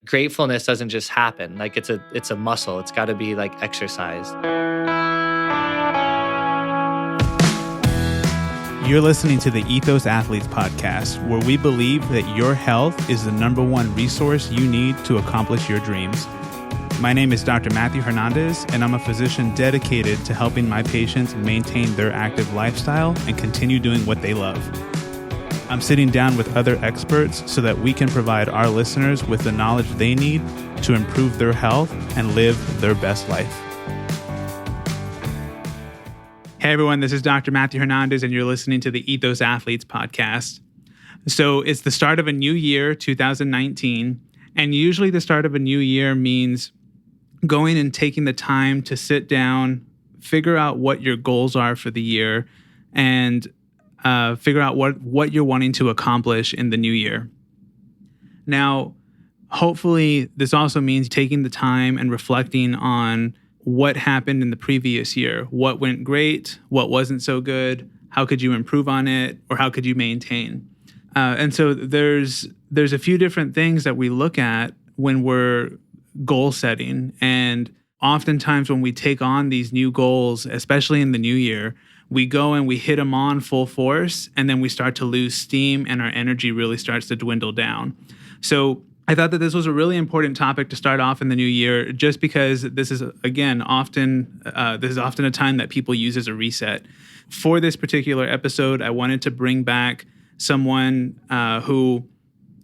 gratefulness doesn't just happen. Like it's a muscle. It's got to be like exercised. You're listening to the Ethos Athletes Podcast, where we believe that your health is the number one resource you need to accomplish your dreams. My name is Dr. Matthew Hernandez, and I'm a physician dedicated to helping my patients maintain their active lifestyle and continue doing what they love. I'm sitting down with other experts so that we can provide our listeners with the knowledge they need to improve their health and live their best life. Hey everyone, this is Dr. Matthew Hernandez, and you're listening to the Ethos Athletes Podcast. So it's the start of a new year, 2019, and usually the start of a new year means going and taking the time to sit down, figure out what your goals are for the year, and figure out what you're wanting to accomplish in the new year. Now, hopefully, this also means taking the time and reflecting on what happened in the previous year. What went great? What wasn't so good? How could you improve on it? Or how could you maintain? And so there's a few different things that we look at when we're goal setting. And oftentimes when we take on these new goals, especially in the new year, we go and we hit them on full force, and then we start to lose steam and our energy really starts to dwindle down. So I thought that this was a really important topic to start off in the new year, just because this is, again, often a time that people use as a reset. For this particular episode, I wanted to bring back someone who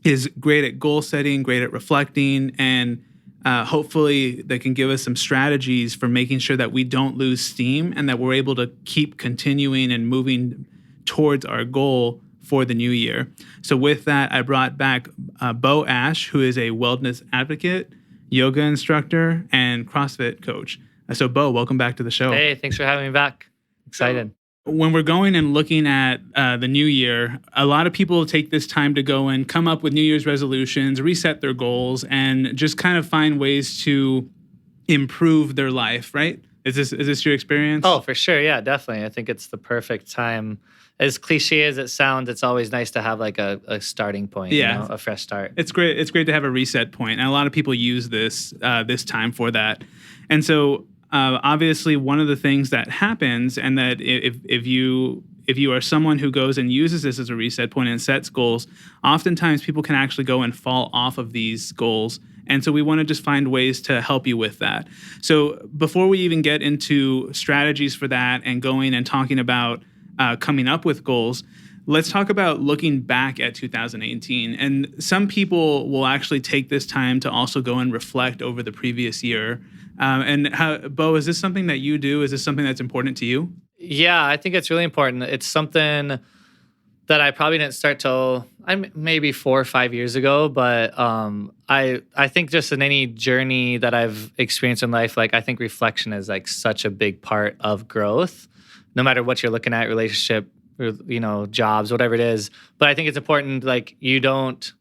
is great at goal setting, great at reflecting, and hopefully they can give us some strategies for making sure that we don't lose steam and that we're able to keep continuing and moving towards our goal for the new year. So with that, I brought back Beau Ash, who is a wellness advocate, yoga instructor, and CrossFit coach. So Beau, welcome back to the show. Hey, thanks for having me back. Excited. When we're going and looking at the new year, a lot of people take this time to go and come up with New Year's resolutions, reset their goals, and just kind of find ways to improve their life, right? Is this your experience? Oh, for sure. Yeah, definitely. I think it's the perfect time. As cliche as it sounds, it's always nice to have like a starting point, a fresh start. It's great. It's great to have a reset point, and a lot of people use this time for that. And so, obviously, one of the things that happens, and that if you are someone who goes and uses this as a reset point and sets goals, oftentimes people can actually go and fall off of these goals. And so we want to just find ways to help you with that. So before we even get into strategies for that and going and talking about coming up with goals, let's talk about looking back at 2018. And some people will actually take this time to also go and reflect over the previous year. Beau, is this something that you do? Is this something that's important to you? Yeah, I think it's really important. It's something that I probably didn't start till maybe 4 or 5 years ago. But I think just in any journey that I've experienced in life, like I think reflection is like such a big part of growth. No matter what you're looking at, relationship, jobs, whatever it is. But I think it's important, like, you don't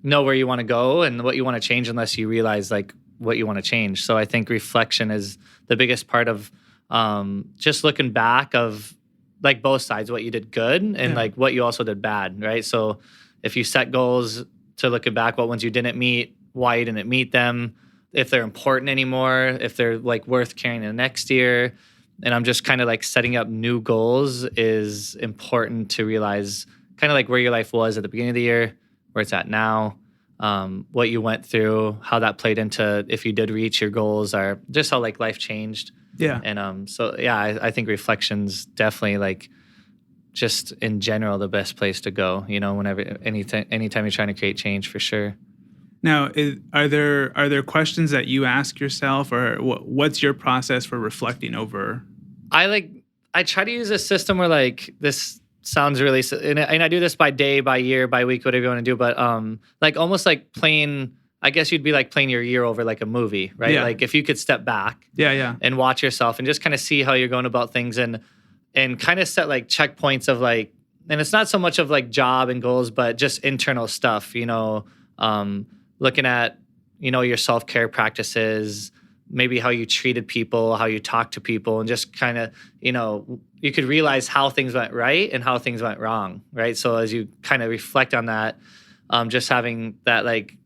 know where you want to go and what you want to change unless you realize, like, what you want to change. So I think reflection is the biggest part of just looking back of, like, both sides, what you did good and, like, what you also did bad, right? So if you set goals to looking back, what ones you didn't meet, why you didn't meet them, if they're important anymore, if they're, like, worth carrying the next year. And I'm just kind of like setting up new goals is important to realize kind of like where your life was at the beginning of the year, where it's at now, what you went through, how that played into if you did reach your goals, or just how like life changed. Yeah. And I think reflection's definitely like just in general the best place to go, anytime you're trying to create change, for sure. Now, are there questions that you ask yourself, or what's your process for reflecting over? I try to use a system where, like, this sounds really, and I do this by day, by year, by week, whatever you want to do, but like almost like playing, I guess you'd be like playing your year over like a movie, right? Yeah. Like if you could step back and watch yourself and just kind of see how you're going about things and kind of set like checkpoints of like, and it's not so much of like job and goals, but just internal stuff, looking at, your self-care practices, maybe how you treated people, how you talked to people, and just kind of, you could realize how things went right and how things went wrong, right? So as you kind of reflect on that, just having that like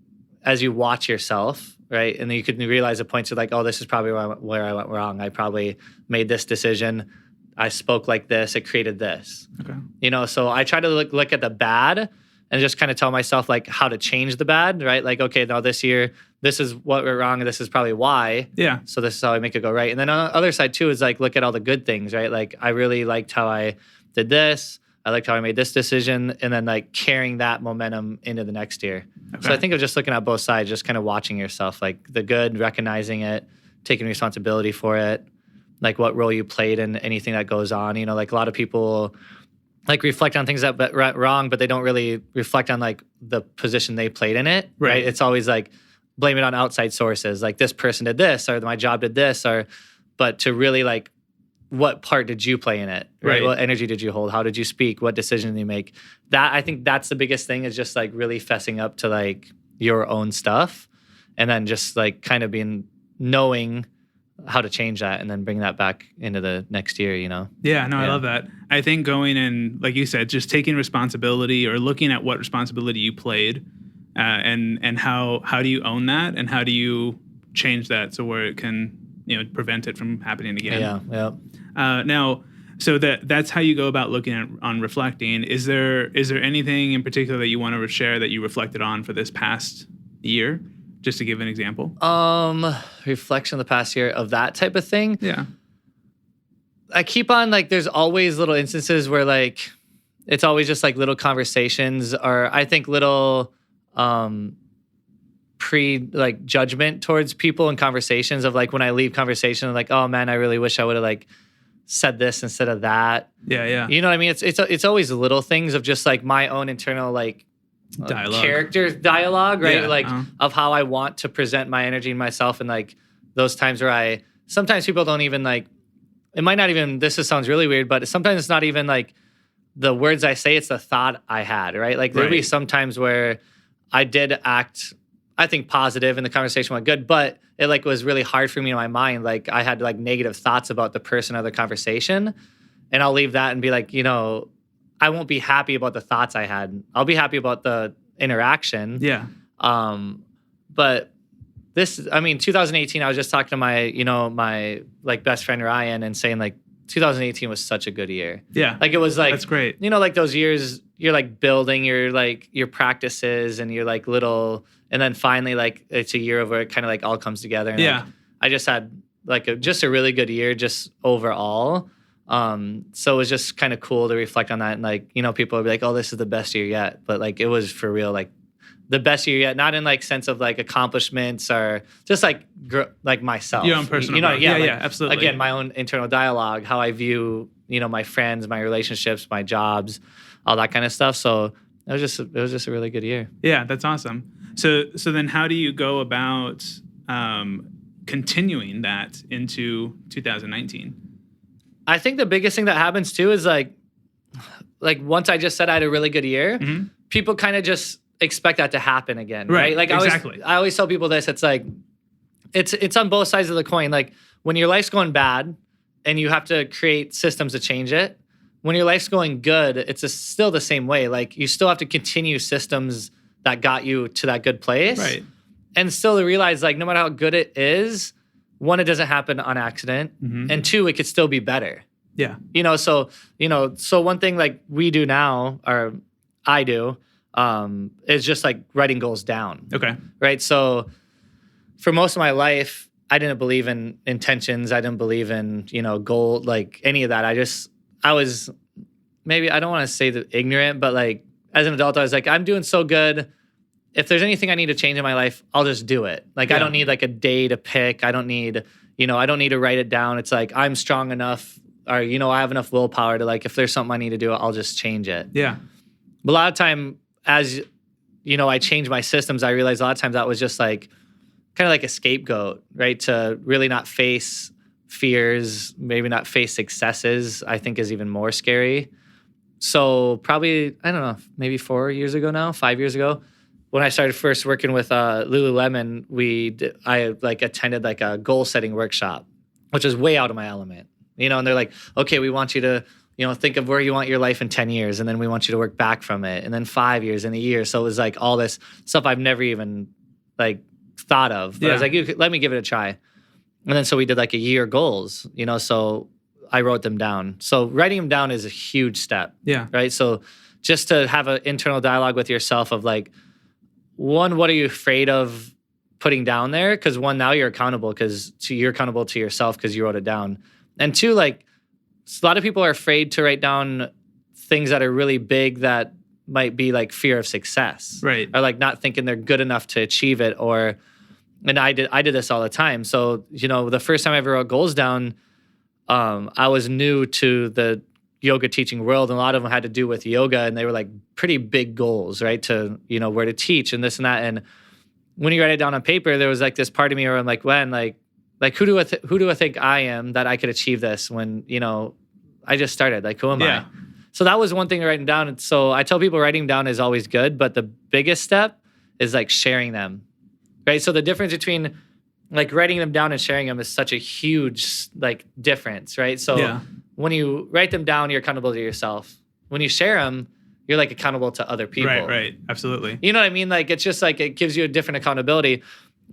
as you watch yourself, right? And then you could realize at points you're like, oh, this is probably where I went wrong. I probably made this decision. I spoke like this. It created this. Okay. You know, so I try to look at the bad and just kind of tell myself like how to change the bad, right? Like, okay, now this year, this is what went wrong and this is probably why. Yeah. So this is how I make it go right. And then on the other side too is like, look at all the good things, right? Like I really liked how I did this. I liked how I made this decision, and then like carrying that momentum into the next year. Okay. So I think of just looking at both sides, just kind of watching yourself, like the good, recognizing it, taking responsibility for it, like what role you played in anything that goes on. You know, like a lot of people like reflect on things that went wrong, but they don't really reflect on like the position they played in it. Right. It's always like blame it on outside sources. Like this person did this, or my job did this, but to really like, what part did you play in it? Right. What energy did you hold? How did you speak? What decision did you make? That, I think that's the biggest thing, is just like really fessing up to like your own stuff, and then just like kind of knowing how to change that and then bring that back into the next year, you know? Yeah, no, I love that. I think going in, like you said, just taking responsibility, or looking at what responsibility you played, and how do you own that, and how do you change that so where it can, you know, prevent it from happening again. Yeah. Now, so that's how you go about looking on reflecting. Is there anything in particular that you want to share that you reflected on for this past year? Just to give an example. Reflection of the past year of that type of thing. Yeah. I keep on like, there's always little instances where like, it's always just like little conversations, or I think little, like judgment towards people in conversations of like, when I leave conversation, I'm like, oh man, I really wish I would have like said this instead of that. Yeah. You know what I mean? It's always little things of just like my own internal like character dialogue, right? Yeah, like of how I want to present my energy and myself, and like those times where sometimes people don't even like, it might not even, sounds really weird, but sometimes it's not even like the words I say, it's the thought I had, right? Like there'll be some times where I did act, I think, positive and the conversation went good, but it like was really hard for me in my mind. Like I had like negative thoughts about the person or the conversation, and I'll leave that and be like, you know, I won't be happy about the thoughts I had. I'll be happy about the interaction. Yeah. But 2018, I was just talking to my like best friend Ryan, and saying like 2018 was such a good year. Yeah. Like it was like, that's great. You know, like those years you're like building your practices and you're like little, and then finally like it's a year of where it kind of like all comes together. And like, I just had like just a really good year just overall. So it was just kind of cool to reflect on that. And like, you know, people would be like, oh, this is the best year yet. But like, it was for real, like the best year yet, not in like sense of like accomplishments or just like myself. Your own personal, you know, absolutely. Again, my own internal dialogue, how I view, you know, my friends, my relationships, my jobs, all that kind of stuff. So it was just a really good year. Yeah, that's awesome. So then how do you go about continuing that into 2019? I think the biggest thing that happens too is like once I just said I had a really good year, people kind of just expect that to happen again, right? Like exactly. I always tell people this. It's like it's on both sides of the coin. Like when your life's going bad and you have to create systems to change it. When your life's going good, it's still the same way. Like you still have to continue systems that got you to that good place, right? And still to realize like no matter how good it is, one, it doesn't happen on accident, and two, it could still be better. Yeah. So one thing like we do now, or I do, is just like writing goals down. Okay. Right. So for most of my life, I didn't believe in intentions. I didn't believe in, goal, like any of that. I was maybe, I don't want to say that ignorant, but like as an adult, I was like, I'm doing so good. If there's anything I need to change in my life, I'll just do it. Like, I don't need like a day to pick. I don't need to write it down. It's like, I'm strong enough, or, I have enough willpower to like, if there's something I need to do, I'll just change it. Yeah. But a lot of time, as I changed my systems, I realized a lot of times that was just like, kind of like a scapegoat, right? To really not face fears, maybe not face successes, I think is even more scary. So probably, I don't know, maybe 5 years ago, when I started first working with Lululemon, I attended like a goal setting workshop, which is way out of my element, and they're like, okay, we want you to, think of where you want your life in 10 years. And then we want you to work back from it. And then 5 years and a year. So it was like all this stuff I've never even like thought of. But I was like, let me give it a try. And then so we did like a year goals, so I wrote them down. So writing them down is a huge step. Yeah. Right. So just to have an internal dialogue with yourself of like, one, what are you afraid of putting down there? Because one, now you're accountable you're accountable to yourself because you wrote it down. And two, like a lot of people are afraid to write down things that are really big that might be like fear of success. Right. Or like not thinking they're good enough to achieve it. And I did this all the time. So, the first time I ever wrote goals down, I was new to the yoga teaching world, and a lot of them had to do with yoga, and they were like pretty big goals, right? To, where to teach and this and that. And when you write it down on paper, there was like this part of me where I'm like, who do I think I am that I could achieve this when, I just started, like, who am I? So that was one thing writing down. And so I tell people writing down is always good, but the biggest step is like sharing them, right? So the difference between like writing them down and sharing them is such a huge like difference, right? So when you write them down, you're accountable to yourself. When you share them, you're like accountable to other people. Right. Absolutely. You know what I mean? Like, it's just like, it gives you a different accountability.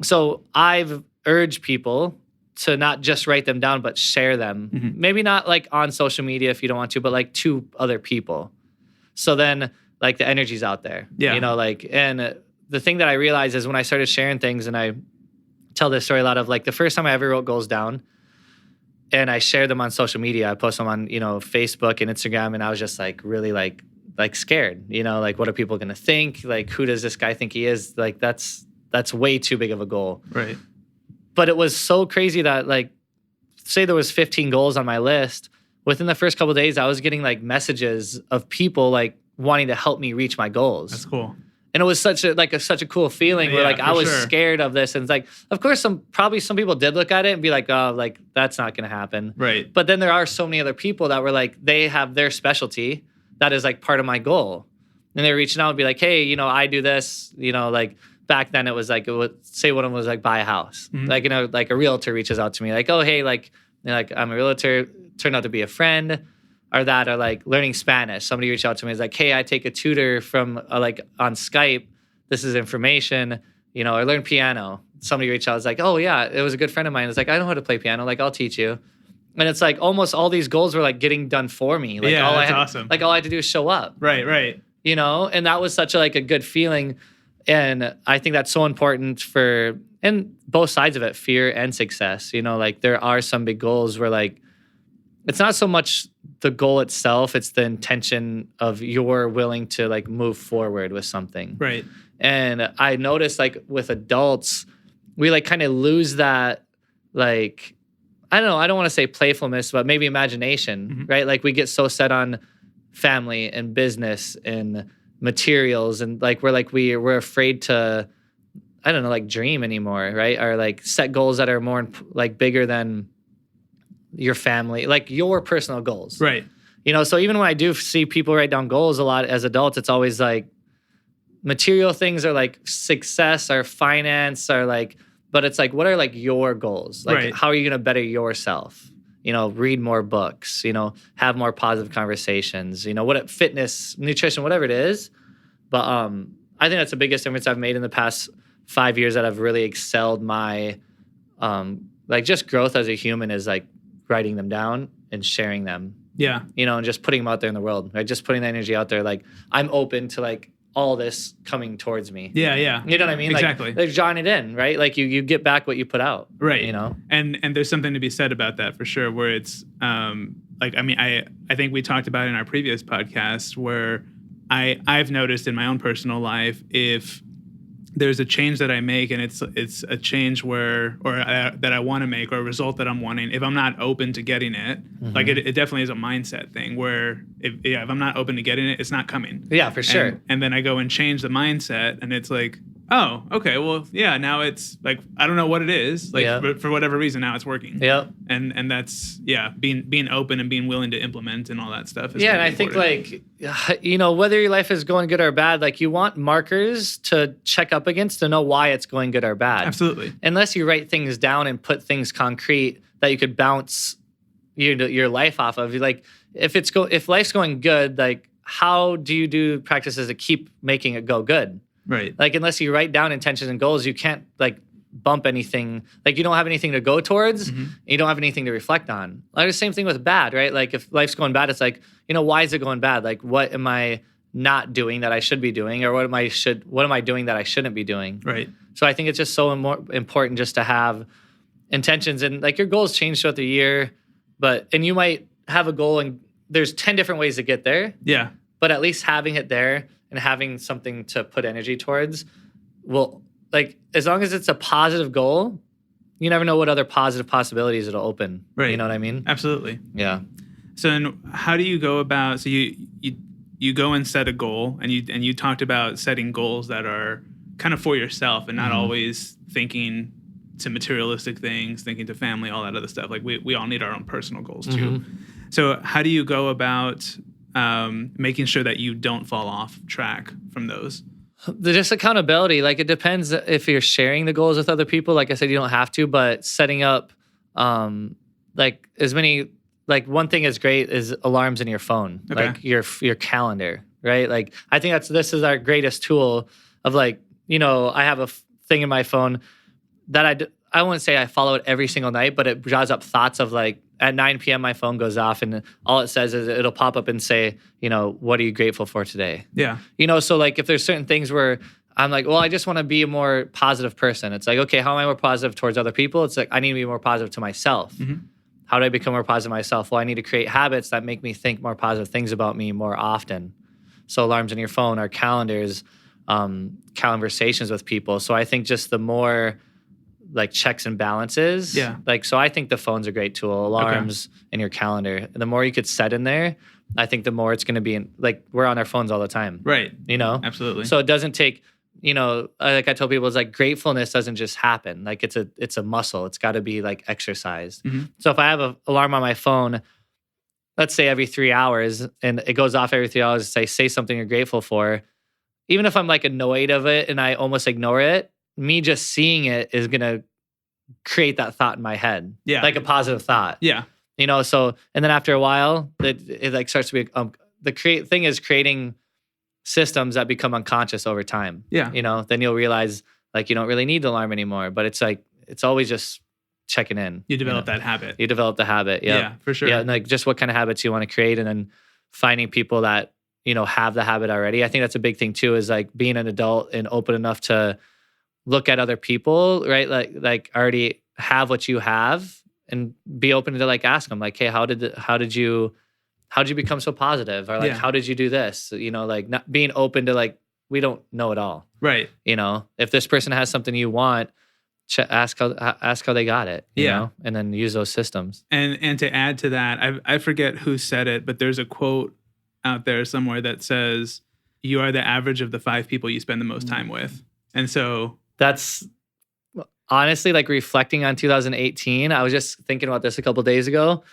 So I've urged people to not just write them down, but share them. Mm-hmm. Maybe not like on social media if you don't want to, but like to other people. So then like the energy's out there, and the thing that I realized is when I started sharing things, and I tell this story a lot of like the first time I ever wrote goals down and I shared them on social media, I post them on, Facebook and Instagram. And I was just like really like scared, like, what are people going to think? Like, who does this guy think he is? Like, that's way too big of a goal. Right. But it was so crazy that like, say there was 15 goals on my list. Within the first couple of days, I was getting like messages of people like wanting to help me reach my goals. That's cool. And it was such a cool feeling where like I was scared of this. And it's like, of course, some people did look at it and be like, oh, like that's not going to happen. Right. But then there are so many other people that were like, they have their specialty that is like part of my goal. And they're reaching out and be like, hey, I do this, like back then it was like, say one of them was like buy a house. Mm-hmm. Like, like a realtor reaches out to me like, oh, hey, like I'm a realtor, turned out to be a friend. Or like learning Spanish. Somebody reached out to me. Is like, hey, I take a tutor from like on Skype. This is information. I learned piano. Somebody reached out. Was like, oh yeah, it was a good friend of mine. It's like, I know how to play piano. Like, I'll teach you. And it's like almost all these goals were like getting done for me. Like, that's awesome. Like all I had to do is show up. Right. And that was such a good feeling. And I think that's so important and both sides of it, fear and success. Like there are some big goals where like it's not so much the goal itself, it's the intention of you're willing to like move forward with something. Right. And I noticed like with adults, we like kind of lose that, like, I don't know, I don't want to say playfulness, but maybe imagination, mm-hmm. right? Like we get so set on family and business and materials, and like we're afraid to, I don't know, like dream anymore, right? Or like set goals that are more like bigger than your family, like your personal goals. Right. So even when I do see people write down goals a lot as adults, it's always like material things are like success or finance or like, but it's like, what are like your goals? Like, how are you going to better yourself? Read more books, have more positive conversations, fitness, nutrition, whatever it is. But I think that's the biggest difference I've made in the past 5 years that I've really excelled my, like just growth as a human is like writing them down and sharing them. Yeah. And just putting them out there in the world, right? Just putting the energy out there. Like I'm open to like all this coming towards me. Yeah. You know what I mean? Exactly. Like drawing it in, right? Like you get back what you put out. Right. And there's something to be said about that for sure, where it's like, I mean, I think we talked about it in our previous podcast where I've noticed in my own personal life, if there's a change that I make and it's a change that I want to make or a result that I'm wanting, if I'm not open to getting it, mm-hmm. like it definitely is a mindset thing where if I'm not open to getting it, it's not coming. Yeah, for sure. And then I go and change the mindset and it's like, oh, okay, well, yeah, now it's like, I don't know what it is, like but for whatever reason, now it's working. Yeah. And that's, being open and being willing to implement and all that stuff. Is and I think like, whether your life is going good or bad, like you want markers to check up against to know why it's going good or bad. Absolutely. Unless you write things down and put things concrete that you could bounce your life off of. Like if life's going good, like how do you do practices to keep making it go good? Right. Like, unless you write down intentions and goals, you can't like bump anything. Like, you don't have anything to go towards. You don't have anything to reflect on. Like the same thing with bad, right? Like if life's going bad, it's like, why is it going bad? Like, what am I not doing that I should be doing? Or what am I doing that I shouldn't be doing? Right. So I think it's just so important just to have intentions, and like your goals change throughout the year, and you might have a goal and there's 10 different ways to get there. Yeah. But at least having it there and having something to put energy towards will, like, as long as it's a positive goal, you never know what other positive possibilities it'll open. Right. You know what I mean? Absolutely. Yeah. So then how do you go about, so you go and set a goal, and you talked about setting goals that are kind of for yourself and not always thinking to materialistic things, thinking to family, all that other stuff. Like we all need our own personal goals too. So how do you go about making sure that you don't fall off track from those? Just accountability. Like, it depends if you're sharing the goals with other people. Like I said, you don't have to, but setting up like as many, like one thing is great is alarms in your phone, like your calendar, right? Like I think this is our greatest tool of like, I have a thing in my phone that I wouldn't say I follow it every single night, but it draws up thoughts of like at 9 p.m. my phone goes off and all it says is it'll pop up and say, what are you grateful for today? Yeah. So like if there's certain things where I'm like, well, I just want to be a more positive person. It's like, okay, how am I more positive towards other people? It's like, I need to be more positive to myself. How do I become more positive myself? Well, I need to create habits that make me think more positive things about me more often. So alarms on your phone, our calendars, conversations with people. So I think just the more like checks and balances. Yeah. Like, so I think the phone's a great tool, alarms in your calendar. And the more you could set in there, I think the more it's going to be like we're on our phones all the time. Right. Absolutely. So it doesn't take, like I tell people, it's like gratefulness doesn't just happen. Like it's a muscle. It's got to be like exercised. So if I have an alarm on my phone, let's say every 3 hours, and it goes off every 3 hours, say something you're grateful for, even if I'm like annoyed of it and I almost ignore it, me just seeing it is going to create that thought in my head. Yeah. Like a positive thought. Yeah. So, and then after a while, it like starts to be, thing is creating systems that become unconscious over time. Yeah. Then you'll realize like you don't really need the alarm anymore, but it's like, it's always just checking in. You develop that habit. You develop the habit. Yeah. Yeah, for sure. Yeah. And like just what kind of habits you want to create, and then finding people that, have the habit already. I think that's a big thing too, is like being an adult and open enough to look at other people, right? Like already have what you have, and be open to like ask them like, hey, how did you become so positive? Or like, how did you do this? Like not being open to like, we don't know it all. Right. If this person has something you want, ask how they got it, you know, and then use those systems. And to add to that, I forget who said it, but there's a quote out there somewhere that says, you are the average of the 5 people you spend the most time with. And so that's honestly like reflecting on 2018. I was just thinking about this a couple of days ago.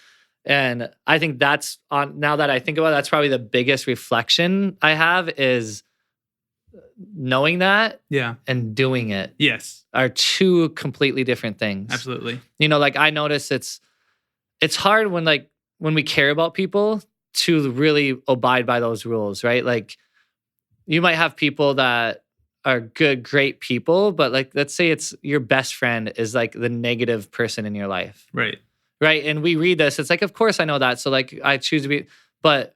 And I think now that I think about it, that's probably the biggest reflection I have, is knowing that and doing it. Yes. Are two completely different things. Absolutely. Like I notice it's hard when we care about people to really abide by those rules, right? Like you might have people that are good, great people, but like, let's say it's your best friend is like the negative person in your life. Right. Right. And we read this, it's like, of course I know that. So like I choose to be, but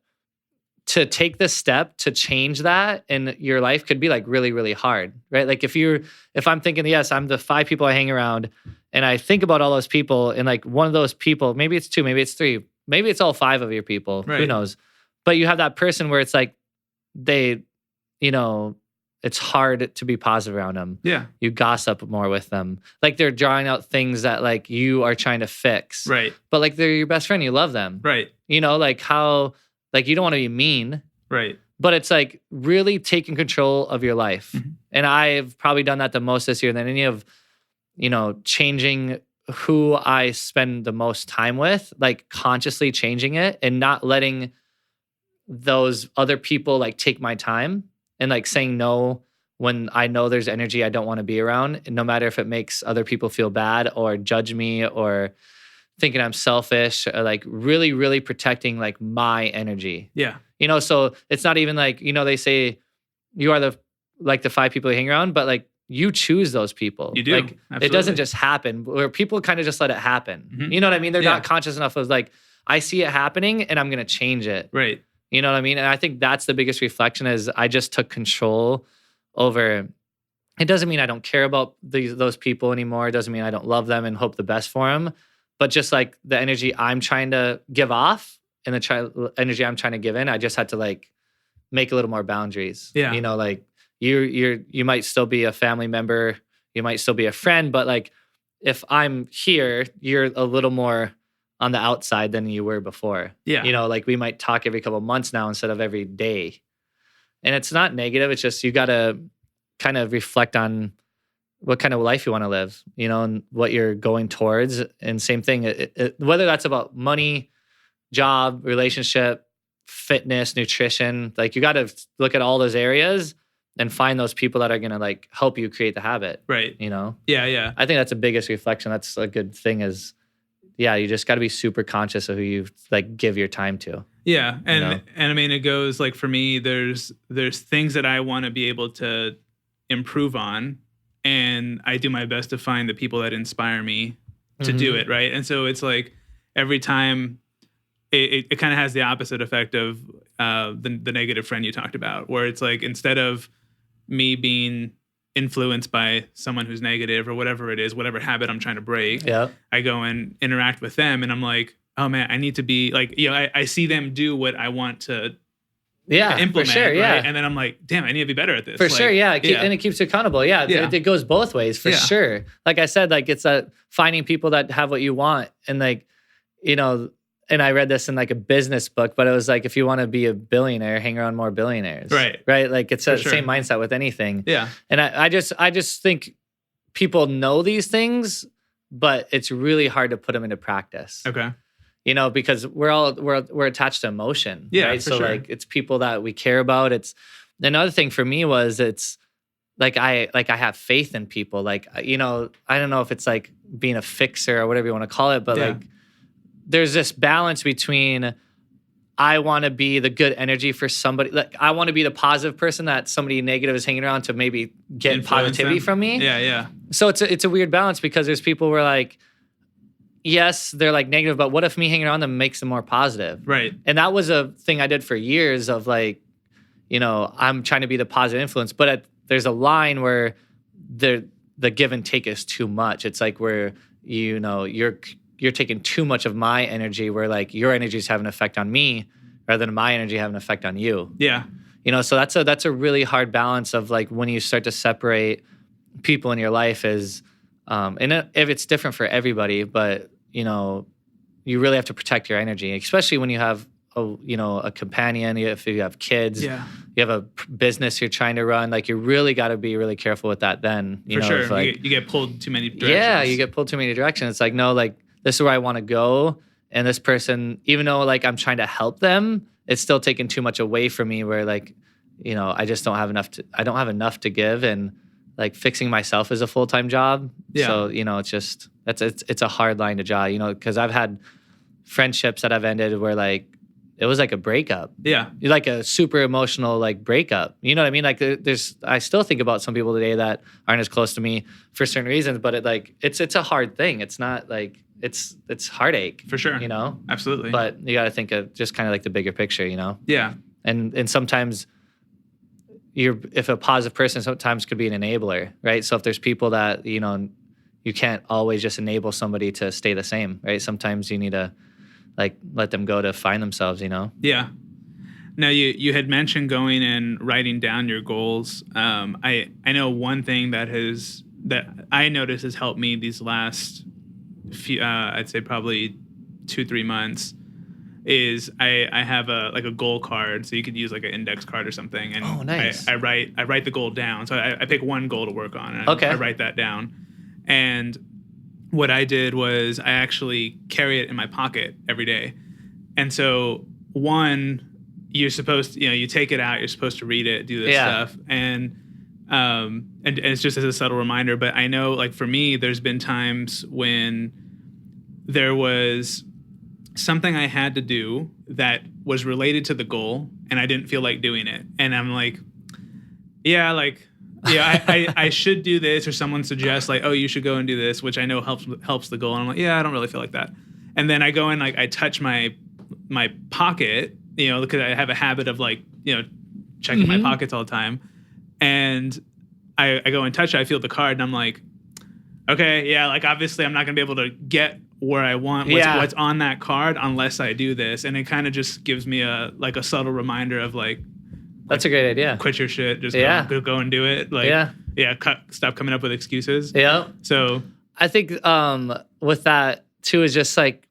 to take this step to change that in your life could be like really, really hard, right? Like if I'm thinking, yes, I'm the 5 people I hang around, and I think about all those people, and like one of those people, maybe it's 2, maybe it's 3, maybe it's all 5 of your people, who knows? But you have that person where it's like, it's hard to be positive around them. Yeah. You gossip more with them. Like they're drawing out things that like you are trying to fix. Right. But like they're your best friend, you love them. Right. Like how, like you don't want to be mean. Right. But it's like really taking control of your life. Mm-hmm. And I've probably done that the most this year than any of, changing who I spend the most time with, like consciously changing it and not letting those other people like take my time, and like saying no when I know there's energy I don't want to be around, no matter if it makes other people feel bad or judge me or thinking I'm selfish, or like really, really protecting like my energy. Yeah. So it's not even like, they say you are the like the 5 people you hang around, but like you choose those people. You do. Like Absolutely. it doesn't just happen, where people kind of just let it happen. Mm-hmm. You know what I mean? They're Yeah. not conscious enough of like, I see it happening and I'm going to change it. Right. You know what I mean? And I think that's the biggest reflection is I just took control over. It doesn't mean I don't care about those people anymore. It doesn't mean I don't love them and hope the best for them. But just like the energy I'm trying to give off and the energy I'm trying to give in, I just had to like make a little more boundaries. Yeah. You know, like you might still be a family member, you might still be a friend, but like if I'm here, you're a little more on the outside than you were before. Yeah. You know, like we might talk every couple of months now instead of every day. And it's not negative. It's just you got to kind of reflect on what kind of life you want to live, you know, and what you're going towards. And same thing, whether that's about money, job, relationship, fitness, nutrition, like you got to look at all those areas and find those people that are going to like help you create the habit. Right. You know? Yeah. Yeah. I think that's the biggest reflection. That's a good thing is, yeah, you just got to be super conscious of who you like give your time to. Yeah. And, you know? and I mean, it goes like for me, there's things that I want to be able to improve on. And I do my best to find the people that inspire me to do it. Right. And so it's like every time it kind of has the opposite effect of the negative friend you talked about, where it's like, instead of me being influenced by someone who's negative or whatever it is, whatever habit I'm trying to break, I go and interact with them and I'm like, oh man, I need to be like, you know, I see them do what I want to implement. For sure, yeah. Right? And then I'm like, damn, I need to be better at this. For like, sure, yeah. And it keeps you accountable. Yeah, It goes both ways for sure. Like I said, like it's finding people that have what you want. And like, you know, and I read this in like a business book, but it was like, if you want to be a billionaire, hang around more billionaires. Right. Like it's the same mindset with anything. Yeah. And I just think people know these things, but it's really hard to put them into practice. Okay. You know, because we're attached to emotion. Yeah. Right. So like it's people that we care about. It's another thing for me was it's like I have faith in people. Like, you know, I don't know if it's like being a fixer or whatever you want to call it, but like there's this balance between I want to be the good energy for somebody. Like I want to be the positive person that somebody negative is hanging around to maybe get influence positivity them. from me. Yeah. Yeah. So it's a weird balance because there's people who are like, yes, they're like negative, but what if me hanging around them makes them more positive? Right. And that was a thing I did for years of like, you know, I'm trying to be the positive influence, but there's a line where the give and take is too much. It's like where, you know, you're taking too much of my energy where like your energy is having an effect on me rather than my energy having an effect on you. Yeah. You know, so that's a really hard balance of like when you start to separate people in your life is, and if it's different for everybody, but you know, you really have to protect your energy, especially when you have a companion, if you have kids, you have a business you're trying to run, like you really got to be really careful with that then. For sure. Like, you get pulled too many directions. Yeah, you get pulled too many directions. It's like, no, like this is where I want to go. And this person, even though like I'm trying to help them, it's still taking too much away from me where like, you know, I just don't have enough to give. And like fixing myself is a full-time job. Yeah. So, you know, it's just, it's a hard line to draw, you know, because I've had friendships that I've ended where like, it was like a breakup. Yeah. Like a super emotional like breakup. You know what I mean? Like I still think about some people today that aren't as close to me for certain reasons, but it's a hard thing. It's not like, it's heartache. For sure. You know? Absolutely. But you got to think of just kind of like the bigger picture, you know? Yeah. And sometimes if a positive person sometimes could be an enabler, right? So if there's people that, you know, you can't always just enable somebody to stay the same, right? Sometimes you need to like let them go to find themselves, you know? Yeah. Now you had mentioned going and writing down your goals. I know one thing that I noticed has helped me these last few, I'd say probably 2-3 months, is I have a goal card, so you could use like an index card or something. And oh, nice. I write the goal down. So I pick one goal to work on, and I write that down. And what I did was I actually carry it in my pocket every day. And so you're supposed to, you know, you take it out, you're supposed to read it, do this stuff. And it's just as a subtle reminder, but I know like for me, there's been times when there was something I had to do that was related to the goal and I didn't feel like doing it. And I'm like, yeah, like, yeah, I should do this, or someone suggests like, oh, you should go and do this, which I know helps the goal. And I'm like, yeah, I don't really feel like that. And then I go in, like, I touch my pocket, because I have a habit of like, checking my pockets all the time. And I go and touch it, I feel the card, and I'm like, okay, yeah, like obviously I'm not gonna be able to get where I want what's on that card unless I do this. And it kind of just gives me a subtle reminder of like, that's a great idea. Quit your shit. Just go and do it. Like, stop coming up with excuses. Yeah. So I think with that too is just like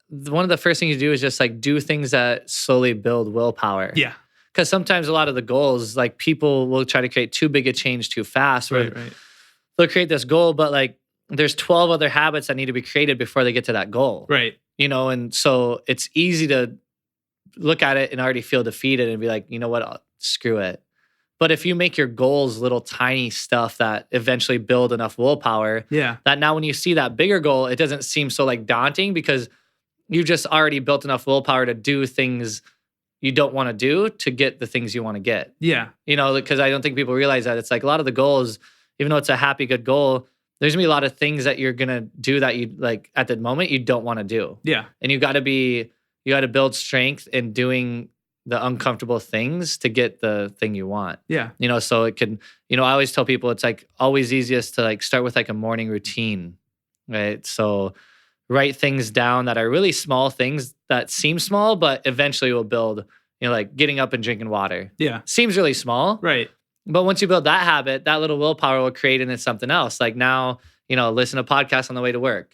one of the first things you do is just like do things that slowly build willpower. Yeah. Because sometimes a lot of the goals, like people will try to create too big a change too fast. Right. They'll create this goal, but like there's 12 other habits that need to be created before they get to that goal. Right. And so it's easy to look at it and already feel defeated and be like, you know what, screw it. But if you make your goals little tiny stuff that eventually build enough willpower, that now when you see that bigger goal, it doesn't seem so like daunting because you just already built enough willpower to do things you don't want to do to get the things you want to get. Yeah. Because I don't think people realize that it's like a lot of the goals, even though it's a happy, good goal, there's gonna be a lot of things that you're gonna do that you like at the moment you don't want to do. Yeah. And you got to build strength in doing the uncomfortable things to get the thing you want. Yeah. So it can, I always tell people it's like always easiest to like start with like a morning routine, right? So write things down that are really small things that seem small, but eventually will build, like getting up and drinking water. Yeah. Seems really small. Right. But once you build that habit, that little willpower will create into something else. Like now, listen to podcasts on the way to work,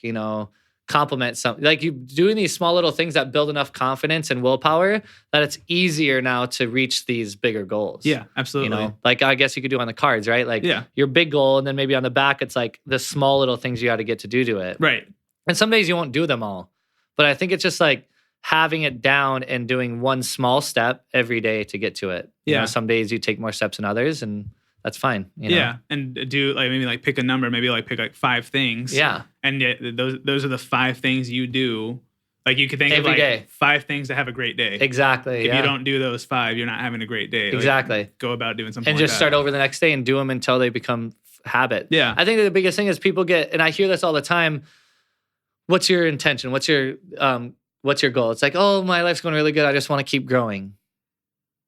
compliment something. Like you doing these small little things that build enough confidence and willpower that it's easier now to reach these bigger goals. Yeah, absolutely. Like I guess you could do on the cards, right? Like your big goal, and then maybe on the back, it's like the small little things you got to get to do it. Right. And some days you won't do them all. But I think it's just like having it down and doing one small step every day to get to it. Some days you take more steps than others, and that's fine. Yeah, and do like maybe like pick a number, maybe like pick like 5 things. Yeah, and those are the 5 things you do. Like you could think every of like day. 5 things to have a great day. Exactly. If you don't do those 5, you're not having a great day. Exactly. Like, go about doing something. And like just start over the next day and do them until they become habit. Yeah, I think that the biggest thing is people get, and I hear this all the time. What's your intention? What's your goal? It's like, oh, my life's going really good. I just want to keep growing.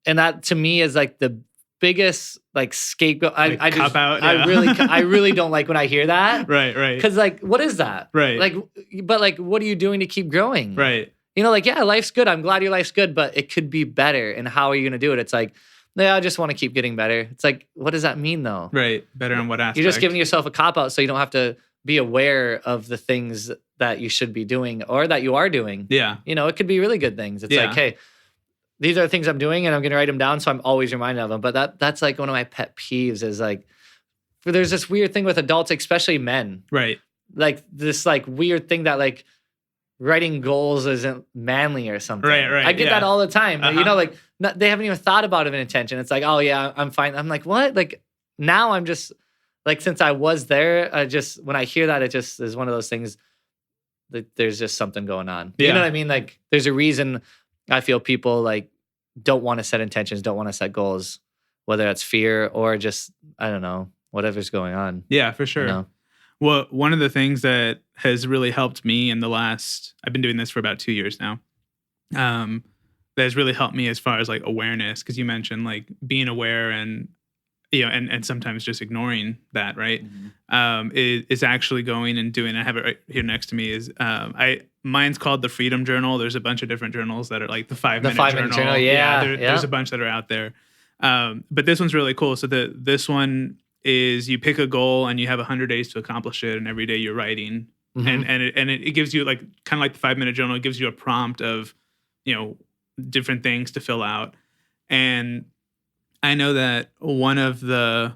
And that to me is like the biggest like scapegoat. I really don't like when I hear that. Right. Because like, what is that? Right. Like, but like, what are you doing to keep growing? Right. Like, yeah, life's good. I'm glad your life's good, but it could be better. And how are you going to do it? It's like, yeah, I just want to keep getting better. It's like, what does that mean though? Right. Better in what aspect? You're just giving yourself a cop out so you don't have to be aware of the things that you should be doing or that you are doing. Yeah. It could be really good things. It's like, hey, these are the things I'm doing and I'm going to write them down so I'm always reminded of them. But that's like one of my pet peeves is like, there's this weird thing with adults, especially men. Right. Like this like weird thing that like writing goals isn't manly or something. Right. I get that all the time. Like they haven't even thought about it in intention. It's like, oh yeah, I'm fine. I'm like, what? Like now I'm just like, since I was there, when I hear that, it just is one of those things that there's just something going on. Yeah. You know what I mean? Like there's a reason I feel people like don't want to set intentions, don't want to set goals, whether that's fear or just, I don't know, whatever's going on. Yeah, for sure. Well, one of the things that has really helped me I've been doing this for about 2 years now, that has really helped me as far as like awareness, because you mentioned like being aware and and sometimes just ignoring that, right? Mm-hmm. Is actually going and doing. I have it right here next to me. Mine's called the Freedom Journal. There's a bunch of different journals that are like the 5-minute journal. There's a bunch that are out there, but this one's really cool. So this one is you pick a goal and you have 100 days to accomplish it, and every day you're writing, mm-hmm. and it gives you like kind of like the 5-minute journal. It gives you a prompt of different things to fill out, and I know that one of the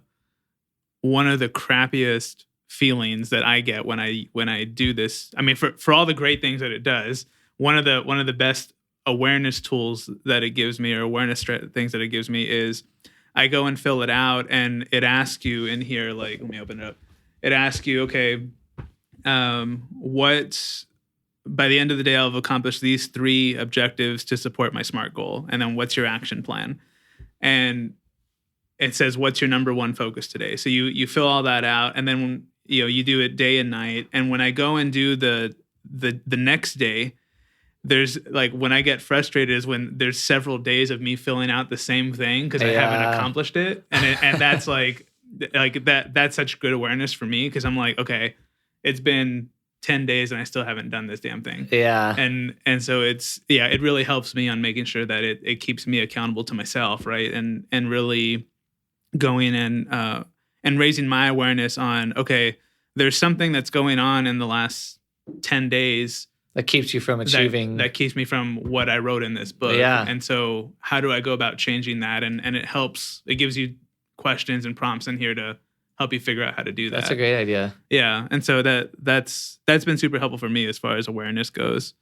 crappiest feelings that I get when I do this, I mean, for all the great things that it does, one of the best awareness tools that it gives me, or awareness things that it gives me, is I go and fill it out, and it asks you in here, like, let me open it up. It asks you, okay, what by the end of the day I'll have accomplished these 3 objectives to support my SMART goal, and then what's your action plan? And it says, what's your number one focus today? So you fill all that out, and then you do it day and night. And when I go and do the next day, there's like, when I get frustrated is when there's several days of me filling out the same thing because I haven't accomplished it. And that's like that's such good awareness for me, because I'm like, okay, it's been 10 days and I still haven't done this damn thing. Yeah. And so it really helps me on making sure that it keeps me accountable to myself, right? And really going and raising my awareness on, okay, there's something that's going on in the last 10 days that keeps you from achieving. That keeps me from what I wrote in this book. Yeah. And so how do I go about changing that? And it gives you questions and prompts in here to help you figure out how to do that. That's a great idea. Yeah. And so that's been super helpful for me as far as awareness goes.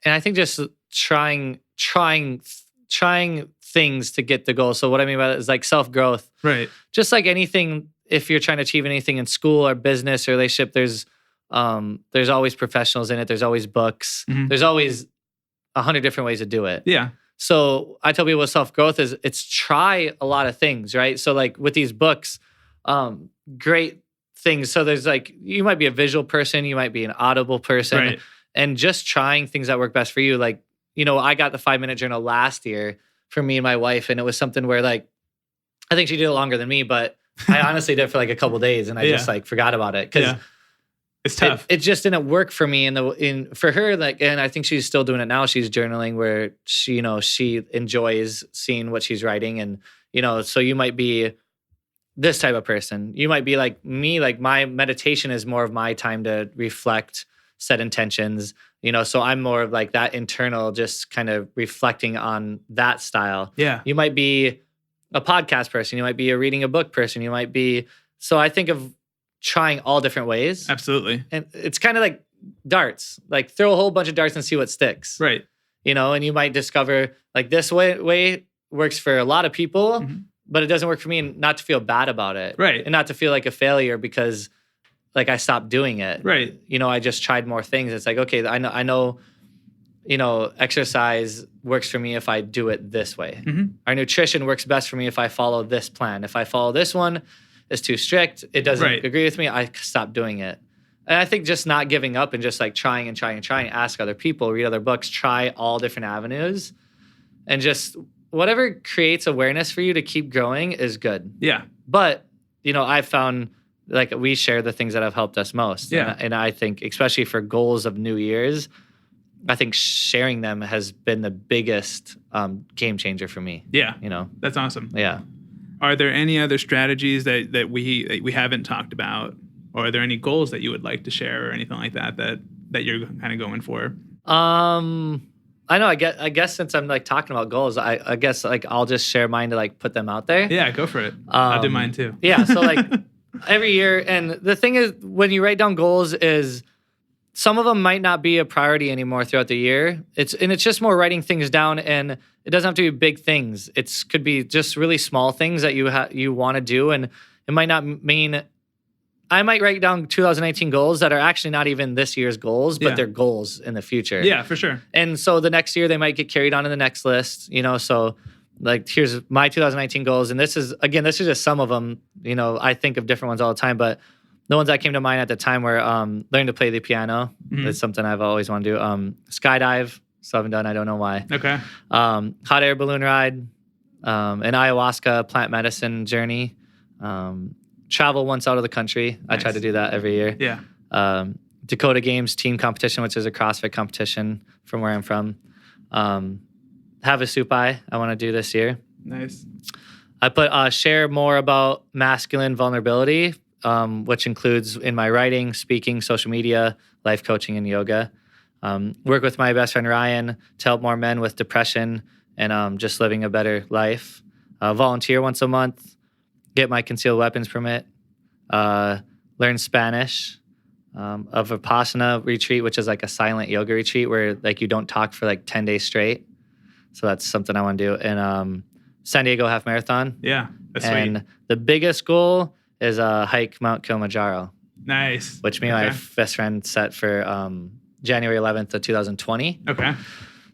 And I think just trying things to get the goal. So what I mean by that is like self-growth. Right. Just like anything, if you're trying to achieve anything in school or business or relationship, there's always professionals in it. There's always books. Mm-hmm. There's always 100 different ways to do it. Yeah. So I tell people with self-growth is it's try a lot of things, right? So like with these books, great things. So there's like, you might be a visual person, you might be an audible person, right. And just trying things that work best for you. Like, I got the 5-minute journal last year for me and my wife, and it was something where like, I think she did it longer than me, but I honestly did it for like a couple days, and I just like forgot about it because it's tough. It just didn't work for me for her. Like, and I think she's still doing it now. She's journaling where she enjoys seeing what she's writing, and so you might be this type of person. You might be like me. Like my meditation is more of my time to reflect, set intentions. So I'm more of like that internal, just kind of reflecting on that style. Yeah. You might be a podcast person. You might be a reading a book person. You might be. So I think of trying all different ways. Absolutely. And it's kind of like darts. Like throw a whole bunch of darts and see what sticks. Right. And you might discover like this way works for a lot of people, mm-hmm. but it doesn't work for me, and not to feel bad about it. Right. And not to feel like a failure because like I stopped doing it. Right. I just tried more things. It's like, okay, I know, exercise works for me if I do it this way. Mm-hmm. Our nutrition works best for me if I follow this plan. If I follow this one, it's too strict. It doesn't agree with me. I stop doing it. And I think just not giving up and just like trying and trying and trying, ask other people, read other books, try all different avenues, and just whatever creates awareness for you to keep growing is good. Yeah. But, I've found like we share the things that have helped us most. Yeah. And I think especially for goals of New Year's, I think sharing them has been the biggest game changer for me. Yeah. That's awesome. Yeah. Are there any other strategies that we haven't talked about, or are there any goals that you would like to share or anything like that you're kind of going for? I know. I guess since I'm like talking about goals, I guess like I'll just share mine to like put them out there. Yeah, go for it. I'll do mine too. Yeah. So like every year, and the thing is, when you write down goals, is some of them might not be a priority anymore throughout the year. It's just more writing things down, and it doesn't have to be big things. It could be just really small things that you want to do, and it might not mean. I might write down 2019 goals that are actually not even this year's goals, but they're goals in the future. Yeah, for sure. And so the next year they might get carried on to the next list. So like here's my 2019 goals, and this is just some of them. I think of different ones all the time, but the ones that came to mind at the time were learn to play the piano. Mm-hmm. That's something I've always wanted to do. Skydive, still haven't done. I don't know why. Okay. Hot air balloon ride, an ayahuasca plant medicine journey. Travel once out of the country. Nice. I try to do that every year. Yeah. Dakota Games team competition, which is a CrossFit competition from where I'm from. Have a soup I want to do this year. Nice. I put share more about masculine vulnerability, which includes in my writing, speaking, social media, life coaching, and yoga. Work with my best friend Ryan to help more men with depression and just living a better life. Volunteer once a month. Get my concealed weapons permit. Learn Spanish. A Vipassana retreat, which is like a silent yoga retreat where like you don't talk for like 10 days straight. So that's something I want to do. And San Diego half marathon. Yeah, that's and sweet. The biggest goal is hike Mount Kilimanjaro. Nice. Which me and my best friend set for January 11th of 2020. Okay.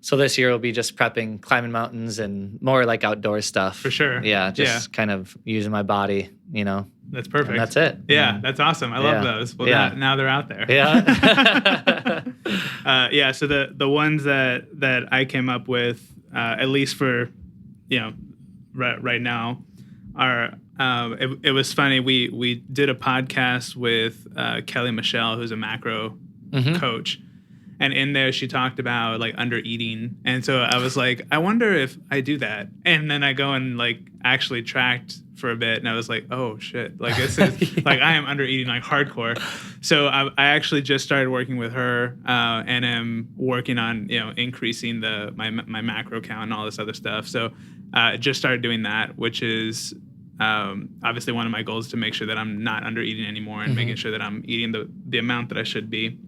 So this year will be just prepping, climbing mountains, and more like outdoor stuff. For sure. Yeah, just kind of using my body, That's perfect. And that's it. Yeah, that's awesome. I love those. Well, now they're out there. Yeah. So the ones that I came up with, at least for, right now, are it was funny. We did a podcast with Kelly Michelle, who's a macro coach. And in there, she talked about like under eating. And so I was like, I wonder if I do that. And then I go and like actually tracked for a bit. And I was like, oh shit. Like this is like, I am under eating like hardcore. So I actually just started working with her and am working on, increasing my macro count and all this other stuff. So just started doing that, which is obviously one of my goals, to make sure that I'm not under eating anymore and making sure that I'm eating the amount that I should be,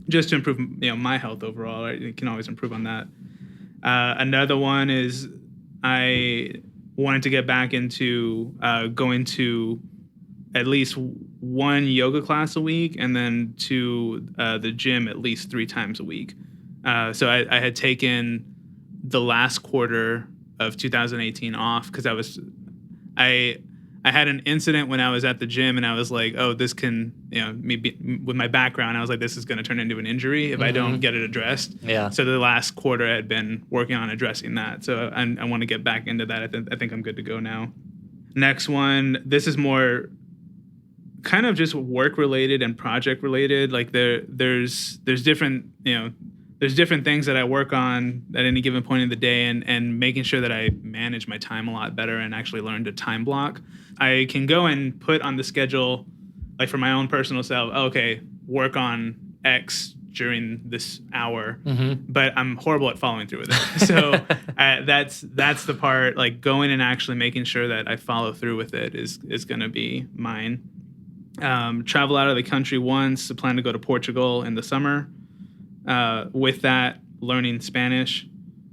just to improve, my health overall. Right? You can always improve on that. Another one is I wanted to get back into going to at least one yoga class a week, and then to the gym at least 3 times a week. So I had taken the last quarter of 2018 off because I had an incident when I was at the gym, and I was like, oh, this can, maybe with my background, I was like, this is going to turn into an injury if I don't get it addressed. Yeah. So the last quarter I had been working on addressing that. So I want to get back into that. I think I'm good to go now. Next one, this is more kind of just work related and project related. Like there's different, there's different things that I work on at any given point in the day, and making sure that I manage my time a lot better and actually learn to time block. I can go and put on the schedule, like for my own personal self, okay, work on X during this hour, but I'm horrible at following through with it. So that's the part, like going and actually making sure that I follow through with it is going to be mine. Travel out of the country once. I plan to go to Portugal in the summer. With that, learning Spanish,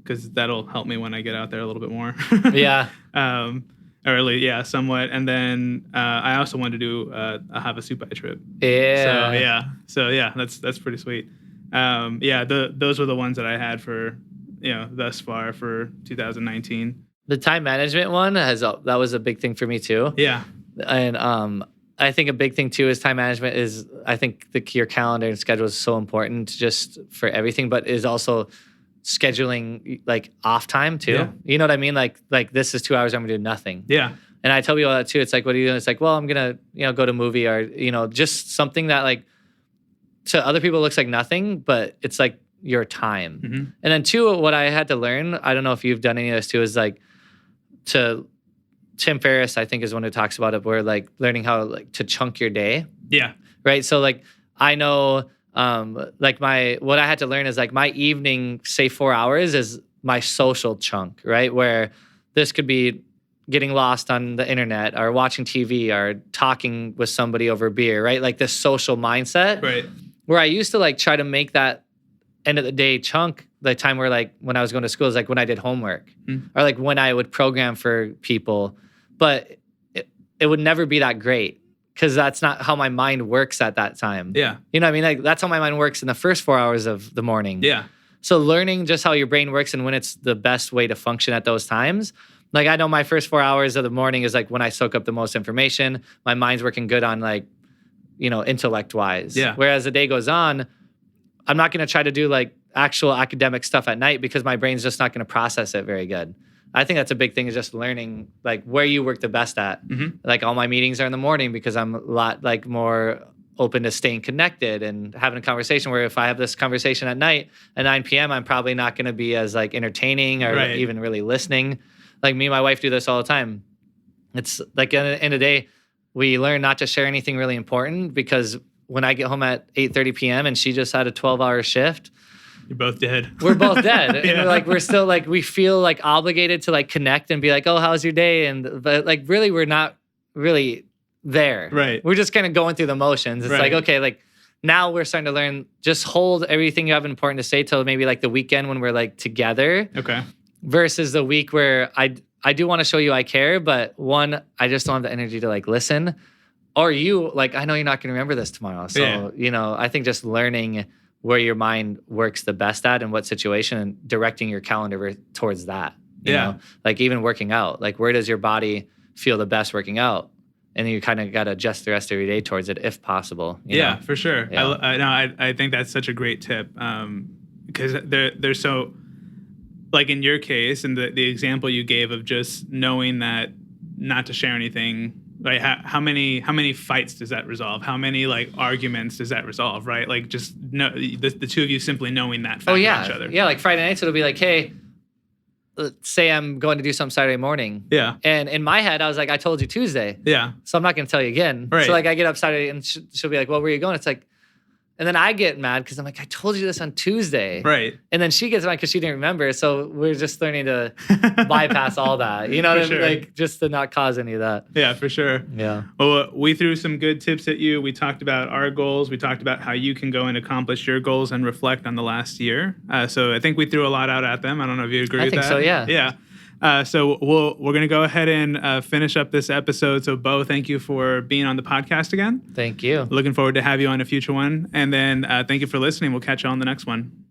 because that'll help me when I get out there a little bit more. Yeah. Or at least, somewhat. And then I also wanted to do a Havasupai trip. Yeah. So that's pretty sweet. Those were the ones that I had for, thus far for 2019. The time management one that was a big thing for me too. Yeah. And I think a big thing too is time management is, I think your calendar and schedule is so important just for everything, but is also scheduling like off time too. Yeah. You know what I mean? Like this is 2 hours, I'm gonna do nothing. Yeah. And I tell people that too. It's like, what are you doing? It's like, well, I'm gonna, go to a movie, or, just something that like to other people looks like nothing, but it's like your time. And then two, what I had to learn, I don't know if you've done any of this too, is like Tim Ferriss, I think, is one who talks about it, where like learning how like to chunk your day. Yeah. Right. So like I know like what I had to learn is like my evening, say 4 hours, is my social chunk, right? Where this could be getting lost on the internet or watching TV or talking with somebody over beer, right? Like this social mindset. Right. Where I used to like try to make that end of the day chunk, the time where like when I was going to school, is like when I did homework or like when I would program for people. But it would never be that great, because that's not how my mind works at that time. Yeah. You know what I mean? Like that's how my mind works in the first 4 hours of the morning. Yeah. So learning just how your brain works and when it's the best way to function at those times. Like I know my first 4 hours of the morning is like when I soak up the most information. My mind's working good on like, intellect wise. Yeah. Whereas the day goes on, I'm not going to try to do like actual academic stuff at night, because my brain's just not going to process it very good. I think that's a big thing, is just learning like where you work the best at. Like all my meetings are in the morning because I'm a lot like more open to staying connected and having a conversation, where if I have this conversation at night at 9 p.m., I'm probably not going to be as like entertaining or even really listening. Like me and my wife do this all the time. It's like at the end of the day, we learn not to share anything really important, because when I get home at 8:30 p.m. and she just had a 12-hour shift, you're both dead. We're both dead. And we're still like, we feel like obligated to like connect and be like, oh, how's your day? But like, really, we're not really there. Right. We're just kind of going through the motions. It's like, okay, like now we're starting to learn, just hold everything you have important to say till maybe like the weekend when we're like together. Okay. Versus the week where I do want to show you I care, but one, I just don't have the energy to like listen. Or you, like, I know you're not going to remember this tomorrow. So, I think just learning where your mind works the best at and what situation, and directing your calendar towards that. You know? Like even working out, like where does your body feel the best working out? And you kind of got to adjust the rest of your day towards it if possible. You know? For sure. Yeah. I think that's such a great tip because they're so, like in your case and the example you gave of just knowing that not to share anything, like how many fights does that resolve? How many like arguments does that resolve? Right? Like just the two of you simply knowing that fact of each other. Yeah. Like Friday nights, it'll be like, hey, let's say I'm going to do something Saturday morning. Yeah. And in my head, I was like, I told you Tuesday. Yeah. So I'm not going to tell you again. Right. So like I get up Saturday and she'll be like, well, where are you going? It's like, and then I get mad because I'm like, I told you this on Tuesday. Right. And then she gets mad because she didn't remember. So we're just learning to bypass all that. You know what I mean? Like just to not cause any of that. Yeah, for sure. Yeah. Well, we threw some good tips at you. We talked about our goals. We talked about how you can go and accomplish your goals and reflect on the last year. So I think we threw a lot out at them. I don't know if you agree with that. I think so, yeah. Yeah. So we're going to go ahead and finish up this episode. So Beau, thank you for being on the podcast again. Thank you. Looking forward to have you on a future one. And then thank you for listening. We'll catch you on the next one.